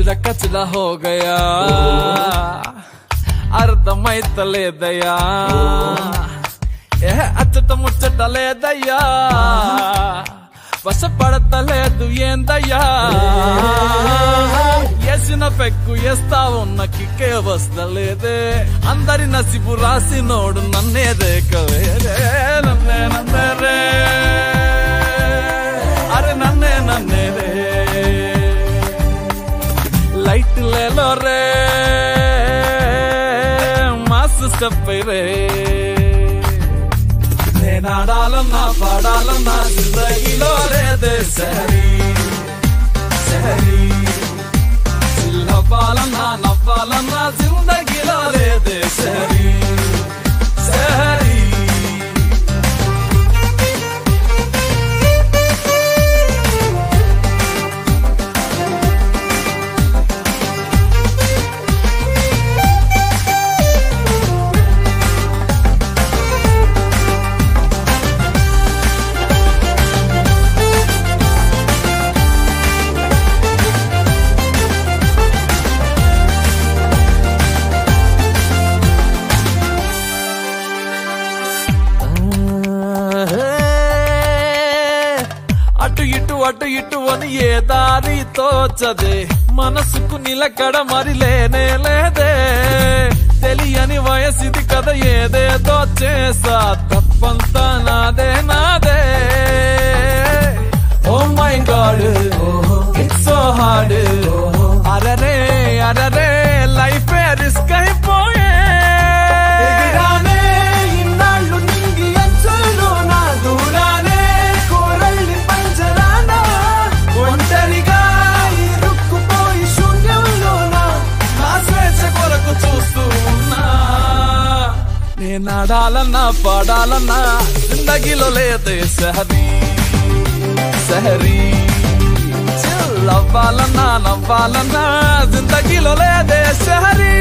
కచరా కచరా హో గయా అర్థమైతలేదయ్యా అచ్చట ముచ్చట లేదయ్యా వశపడతలేదు ఏందయ్యా వేసిన పెక్కు వేస్తా ఉన్న కిక్కే వస్తలేదే అందరి నసిబు రాసినోడు నన్నే దేకలేదే నన్నే నన్నే రే అరే నన్నే నన్నే రే లైట్ లేలో రే మాస్ స్టెప్ రే నేనాడాలన్నా పాడాలన్నా జిందగీలో లేదే సహరీ సహరీ నవ్వాలన్నా నవ్వాలన్నా జిందగీలో లేదే సహరీ సహరీ అటు ఇటు అని ఏ దారి తోచదే మనసుకు నిలకడ మరి లేనే లేదే తెలియని వయసిది కదా ఏదేదో చేసా తప్పంతా నాదే నాదే oh my God it's so hard అరరే అరరే లైఫ్ రిస్క్ అయిపోయే ఇన్నాళ్ళు నింగి అంచులు నా దూరానే కోరల్ని పంచరానా ఒంటరిగా ఇరుక్కుపోయి శూన్యంలోన నా స్వేచ్ఛ కొరకు చూస్తూ ఉన్నా నేనాడాలన్నా పాడాలన్నా జిందగీలో లేదే సహరీ సహరీ నవ్వాలన్నా నవ్వాలన్నా జిందగీలో లేదే సహరీ